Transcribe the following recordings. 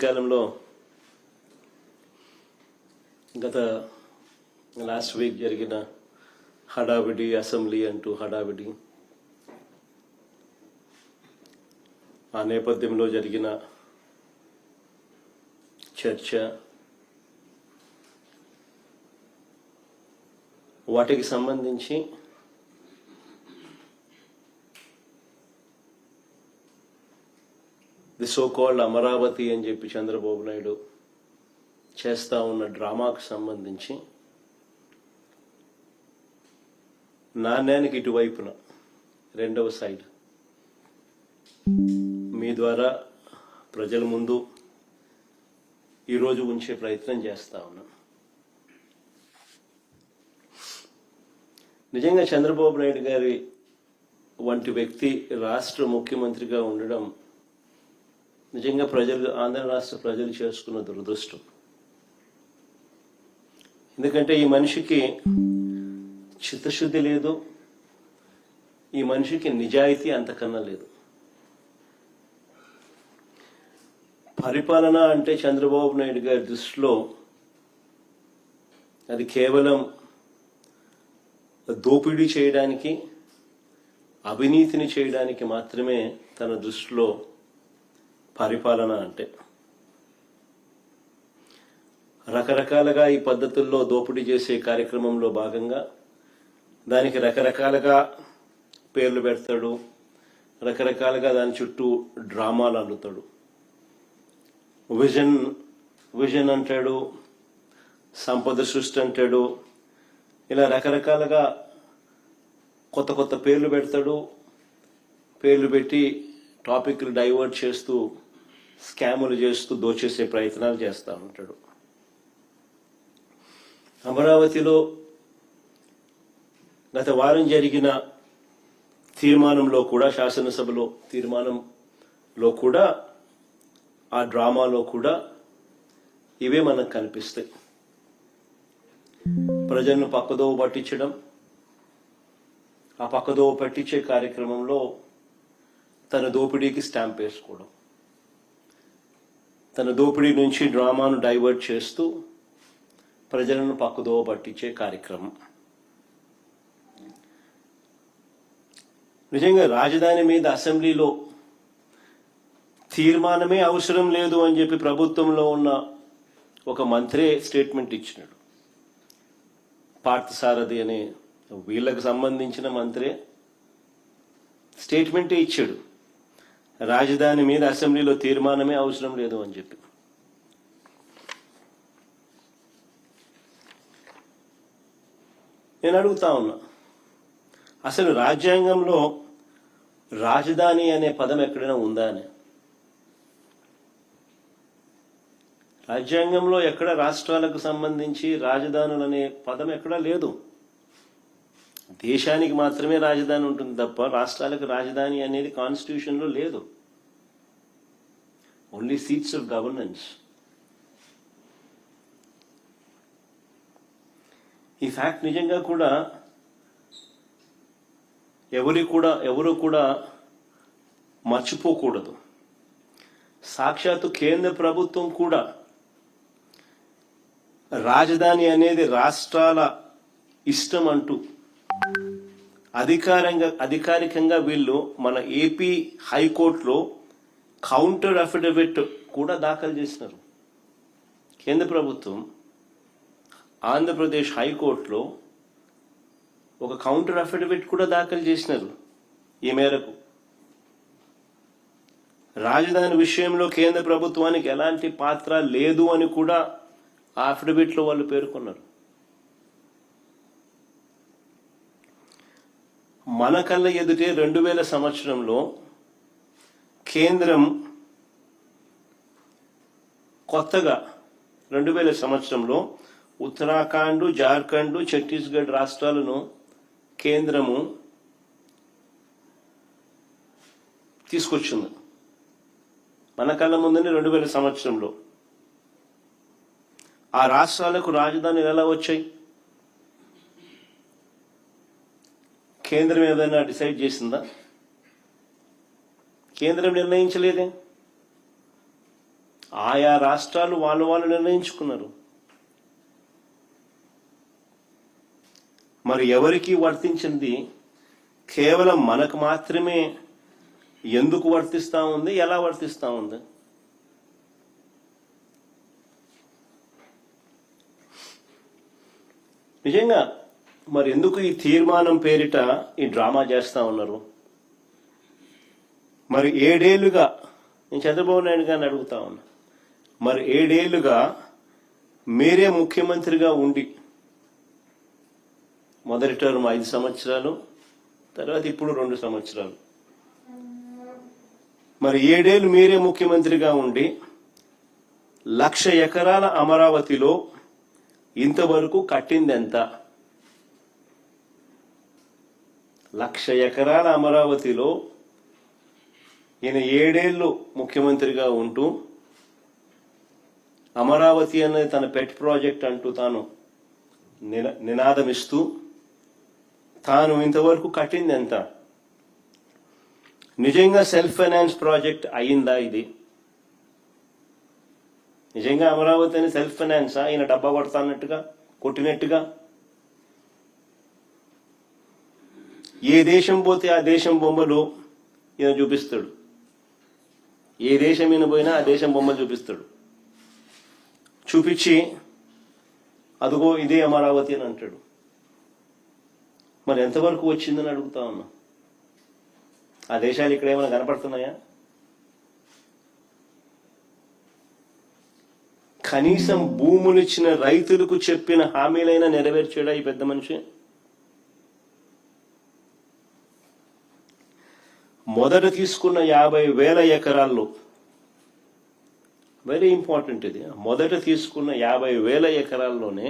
కాలంలో గత last week జరిగిన హడావిడి అసెంబ్లీ అంటూ హడావిడి, ఆ నేపథ్యంలో జరిగిన చర్చ, వాటికి సంబంధించి ది సో కాల్డ్ అమరావతి అని చెప్పి చంద్రబాబు నాయుడు చేస్తా ఉన్న డ్రామాకు సంబంధించి నాణ్యానికి ఇటువైపున రెండవ సైడ్ మీ ద్వారా ప్రజల ముందు ఈరోజు ఉంచే ప్రయత్నం చేస్తా ఉన్నాను. నిజంగా చంద్రబాబు నాయుడు గారి వంటి వ్యక్తి రాష్ట్ర ముఖ్యమంత్రిగా ఉండడం నిజంగా ప్రజలు, ఆంధ్ర రాష్ట్ర ప్రజలు చేసుకున్న దురదృష్టం. ఎందుకంటే ఈ మనిషికి చిత్తశుద్ధి లేదు, ఈ మనిషికి నిజాయితీ అంతకన్నా లేదు. పరిపాలన అంటే చంద్రబాబు నాయుడు గారి దృష్టిలో అది కేవలం దోపిడీ చేయడానికి, అవినీతిని చేయడానికి మాత్రమే తన దృష్టిలో పరిపాలన అంటే. రకరకాలుగా ఈ పద్ధతుల్లో దోపిడీ చేసే కార్యక్రమంలో భాగంగా దానికి రకరకాలుగా పేర్లు పెడతాడు, రకరకాలుగా దాని చుట్టూ డ్రామాలు అల్లుతాడు. విజన్ అంటాడు, సంపద సృష్టి అంటాడు, ఇలా రకరకాలుగా కొత్త కొత్త పేర్లు పెడతాడు. పేర్లు పెట్టి టాపిక్లు డైవర్ట్ చేస్తూ, స్కాములు చేస్తూ దోచేసే ప్రయత్నాలు చేస్తూ ఉంటాడు. అమరావతిలో గత వారం జరిగిన తీర్మానంలో కూడా, శాసనసభలో తీర్మానంలో కూడా, ఆ డ్రామాలో కూడా ఇవే మనకు కనిపిస్తాయి. ప్రజలను పక్కదోవ పట్టించడం, ఆ పక్కదోవ పట్టించే కార్యక్రమంలో తన దోపిడీకి స్టాంప్ వేసుకోవడం, తన దోపిడీ నుంచి డ్రామాను డైవర్ట్ చేస్తూ ప్రజలను పక్కదోవ పట్టించే కార్యక్రమం. నిజంగా రాజధాని మీద అసెంబ్లీలో తీర్మానమే అవసరం లేదు అని చెప్పి ప్రభుత్వంలో ఉన్న ఒక మంత్రే స్టేట్మెంట్ ఇచ్చినాడు. పార్థసారథి అనే వీళ్ళకు సంబంధించిన మంత్రే స్టేట్మెంటే ఇచ్చాడు, రాజధాని మీద అసెంబ్లీలో తీర్మానమే అవసరం లేదు అని చెప్పి. నేను అడుగుతా ఉన్నా, అసలు రాజ్యాంగంలో రాజధాని అనే పదం ఎక్కడైనా ఉందా అని? రాజ్యాంగంలో ఎక్కడ రాష్ట్రాలకు సంబంధించి రాజధానులు అనే పదం ఎక్కడా లేదు. దేశానికి మాత్రమే రాజధాని ఉంటుంది తప్ప రాష్ట్రాలకు రాజధాని అనేది కాన్స్టిట్యూషన్లో లేదు. Only seats of governance. ఈ ఫ్యాక్ట్ నిజంగా కూడా ఎవరు కూడా మర్చిపోకూడదు. సాక్షాత్తు కేంద్ర ప్రభుత్వం కూడా రాజధాని అనేది రాష్ట్రాల ఇష్టం అంటూ అధికారికంగా వీళ్ళు మన ఏపీ హైకోర్టులో కౌంటర్ అఫిడవిట్ కూడా దాఖలు చేసినారు. కేంద్ర ప్రభుత్వం ఆంధ్రప్రదేశ్ హైకోర్టులో ఒక కౌంటర్ అఫిడవిట్ కూడా దాఖలు చేసినారు. ఈ మేరకు రాజధాని విషయంలో కేంద్ర ప్రభుత్వానికి ఎలాంటి పాత్ర లేదు అని కూడా ఆ అఫిడవిట్లో వాళ్ళు పేర్కొన్నారు. మన కళ్ళ ఎదుటే 2000 సంవత్సరంలో కేంద్రం కొత్తగా 2000 సంవత్సరంలో ఉత్తరాఖండ్, జార్ఖండ్, ఛత్తీస్గఢ్ రాష్ట్రాలను కేంద్రము తీసుకొచ్చింది. మన కళ్ళ ముందునే 2000 సంవత్సరంలో ఆ రాష్ట్రాలకు రాజధానులు ఎలా వచ్చాయి? కేంద్రం ఏదైనా డిసైడ్ చేసిందా? కేంద్రం నిర్ణయించలేదే. ఆయా రాష్ట్రాలు వాళ్ళు నిర్ణయించుకున్నారు. మరి ఎవరికి వర్తించింది కేవలం మనకు మాత్రమే ఎందుకు వర్తిస్తా ఉంది, ఎలా వర్తిస్తా ఉంది? నిజంగా మరి ఎందుకు ఈ తీర్మానం పేరిట ఈ డ్రామా చేస్తా ఉన్నారు? మరి 7 ఏళ్లుగా నేను చంద్రబాబు నాయుడు గారిని అడుగుతా ఉన్నా, మరి 7 ఏళ్లుగా మీరే ముఖ్యమంత్రిగా ఉండి, మొదటి టర్మ్ 5 సంవత్సరాలు, తర్వాత ఇప్పుడు 2 సంవత్సరాలు, మరి 7 ఏళ్ళు మీరే ముఖ్యమంత్రిగా ఉండి 1,00,000 ఎకరాల అమరావతిలో ఇంతవరకు కట్టింది ఎంత? 1,00,000 ఎకరాల అమరావతిలో ఈయన 7 ఏళ్ళు ముఖ్యమంత్రిగా ఉంటూ అమరావతి అనేది తన పెట్ ప్రాజెక్ట్ అంటూ తాను నినాదమిస్తూ తాను ఇంతవరకు కట్టింది ఎంత? నిజంగా సెల్ఫ్ ఫైనాన్స్ ప్రాజెక్ట్ అయిందా ఇది? నిజంగా అమరావతి అని సెల్ఫ్ ఫైనాన్సా? ఈయన డబ్బా కొడతాన్నట్టుగా కొట్టినట్టుగా? ఏ దేశం పోతే ఆ దేశం బొమ్మలు ఈయన చూపిస్తాడు. ఏ దేశం ఈయన పోయినా ఆ దేశం బొమ్మలు చూపిస్తాడు. చూపించి అదిగో ఇదే అమరావతి అని అంటాడు. మరి ఎంతవరకు వచ్చిందని అడుగుతా ఉన్నా. ఆ దేశాలు ఇక్కడ ఏమైనా కనపడుతున్నాయా? కనీసం భూములు ఇచ్చిన రైతులకు చెప్పిన హామీలైనా నెరవేర్చాడా ఈ పెద్ద మనిషి? మొదట తీసుకున్న 50,000 ఎకరాల్లో, వెరీ ఇంపార్టెంట్ ఇది, మొదట తీసుకున్న 50,000 ఎకరాల్లోనే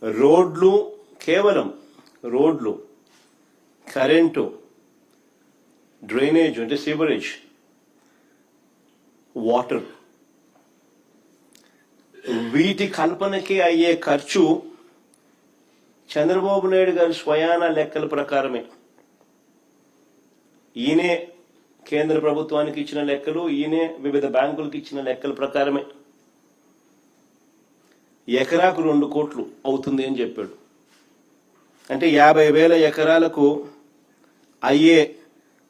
రోడ్లు, కేవలం రోడ్లు, కరెంటు, డ్రైనేజ్ అంటే సీవరేజ్, వాటర్, వీటి కల్పనకి అయ్యే ఖర్చు చంద్రబాబు నాయుడు గారి స్వయాన లెక్కల ప్రకారమే, ఈయనే కేంద్ర ప్రభుత్వానికి ఇచ్చిన లెక్కలు, ఈయనే వివిధ బ్యాంకులకు ఇచ్చిన లెక్కల ప్రకారమే ఎకరాకు 2 కోట్లు అవుతుంది అని చెప్పాడు. అంటే 50,000 ఎకరాలకు అయ్యే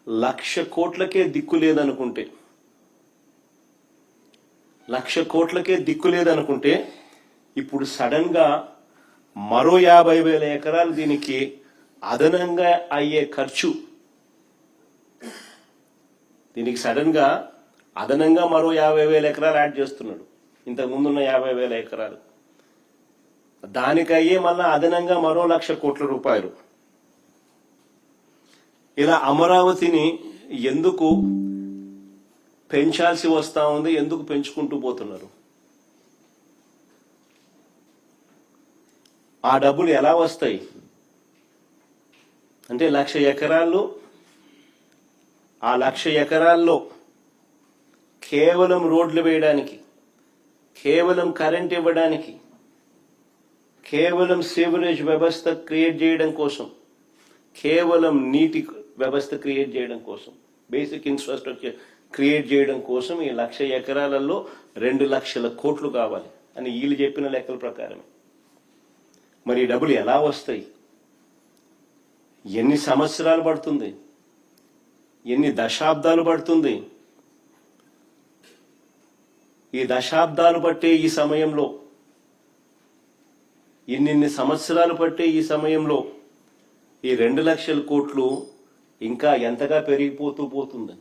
1,00,000 కోట్లకే దిక్కు లేదనుకుంటే, 1,00,000 కోట్లకే దిక్కు లేదనుకుంటే ఇప్పుడు సడన్ గా మరో 50,000 ఎకరాలు దీనికి అదనంగా అయ్యే ఖర్చు, దీనికి సడన్ గా అదనంగా మరో 50,000 ఎకరాలు యాడ్ చేస్తున్నాడు. ఇంతకు ముందున్న 50,000 ఎకరాలు దానికి అయ్యే మళ్ళా అదనంగా మరో 1,00,000 కోట్ల రూపాయలు. ఇలా అమరావతిని ఎందుకు పెంచాల్సి వస్తా ఉంది, ఎందుకు పెంచుకుంటూ పోతున్నారు? ఆ డబ్బులు ఎలా వస్తాయి అంటే 1,00,000 ఎకరాలు, ఆ 1,00,000 ఎకరాల్లో కేవలం రోడ్లు వేయడానికి, కేవలం కరెంట్ ఇవ్వడానికి, కేవలం సివరేజ్ వ్యవస్థ క్రియేట్ చేయడం కోసం, కేవలం నీటి వ్యవస్థ క్రియేట్ చేయడం కోసం, బేసిక్ ఇన్ఫ్రాస్ట్రక్చర్ క్రియేట్ చేయడం కోసం ఈ 1,00,000 ఎకరాలలో 2,00,000 కోట్లు కావాలి అని వీళ్ళు చెప్పిన లెక్కల ప్రకారమే. మరి ఈ డబ్బులు ఎలా వస్తాయి? ఎన్ని సంవత్సరాలు పడుతుంది? ఎన్ని దశాబ్దాలు పడుతుంది? ఈ దశాబ్దాలు పట్టే ఈ సమయంలో, ఇన్ని సంవత్సరాలు పట్టే ఈ సమయంలో ఈ 2,00,000 కోట్లు ఇంకా ఎంతగా పెరిగిపోతూ పోతుంది?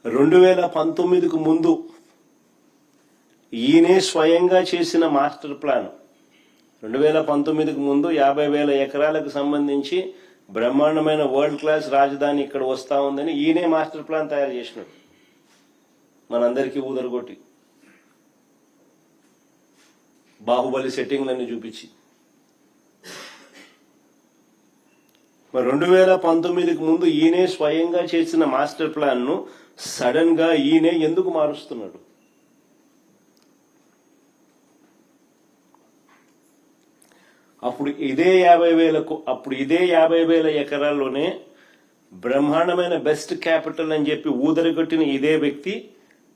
రెండు 2019కు ముందు ఈయనే స్వయంగా చేసిన మాస్టర్ ప్లాన్, 2019కు ముందు 50,000 ఎకరాలకు సంబంధించి బ్రహ్మాండమైన వరల్డ్ క్లాస్ రాజధాని ఇక్కడ వస్తా ఉందని ఈయనే మాస్టర్ ప్లాన్ తయారు చేసినాడు, మనందరికీ ఊదరగొట్టి, బాహుబలి సెట్టింగ్లన్నీ చూపించి. మరి 2019కు ముందు ఈయనే స్వయంగా చేసిన మాస్టర్ ప్లాన్ ను సడన్ గా ఈయనే ఎందుకు మారుస్తున్నాడు? అప్పుడు ఇదే 50,000 ఎకరాల్లోనే బ్రహ్మాండమైన బెస్ట్ క్యాపిటల్ అని చెప్పి ఊదరగొట్టిన ఇదే వ్యక్తి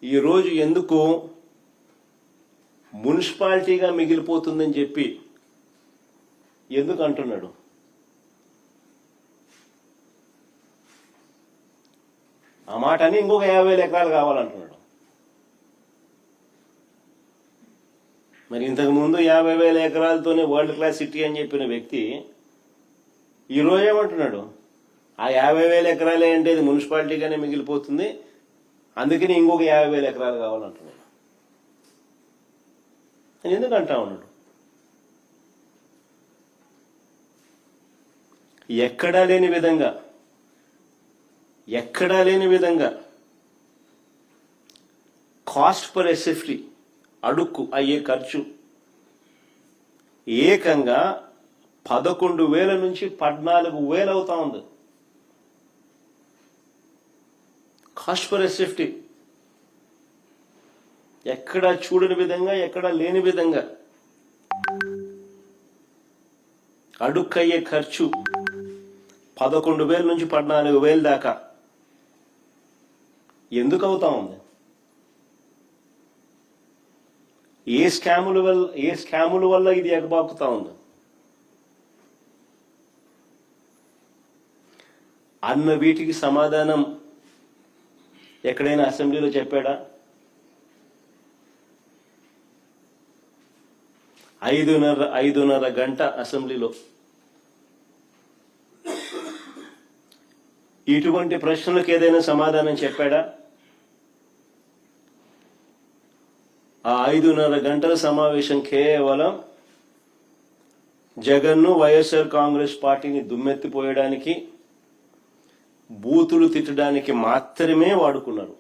ఈరోజు ఎందుకు మున్సిపాలిటీగా మిగిలిపోతుందని చెప్పి ఎందుకు అంటున్నాడు? ఆ మాట అని ఇంకొక 50,000 ఎకరాలు కావాలంటున్నాడు. మరి ఇంతకు ముందు 50,000 ఎకరాలతోనే వరల్డ్ క్లాస్ సిటీ అని చెప్పిన వ్యక్తి ఈరోజు ఏమంటున్నాడు? ఆ 50,000 ఎకరాలే అంటే ఇది మున్సిపాలిటీగానే మిగిలిపోతుంది, అందుకని ఇంకొక 50,000 ఎకరాలు కావాలంటున్నాడు. నేను ఎందుకు అంటా ఉన్నాడు? ఎక్కడా లేని విధంగా కాస్ట్ పర్ ఎస్ఎఫ్టీ అడుక్కు అయ్యే ఖర్చు ఏకంగా 11,000 నుంచి 14,000 అవుతా ఉంది. కాస్ట్ పర్ ఎస్ఎఫ్టీ ఎక్కడా చూడని విధంగా, ఎక్కడా లేని విధంగా అడుక్కయ్యే ఖర్చు 11,000 నుంచి 14,000 దాకా ఎందుకు అవుతా ఉంది? ఏ స్కాముల వల్ల ఇది ఎగబాకుతా ఉంది అన్న వీటికి సమాధానం ఎక్కడైనా అసెంబ్లీలో చెప్పాడా? 5:30 గంట అసెంబ్లీలో ఇటువంటి ప్రశ్నలకు ఏదైనా సమాధానం చెప్పాడా? ఆ 5:30 గంటల సమావేశం కేవలం జగన్ను, వైఎస్ఆర్ కాంగ్రెస్ పార్టీని దుమ్మెత్తిపోయడానికి, బూతులు తిట్టడానికి మాత్రమే వాడుకున్నారు.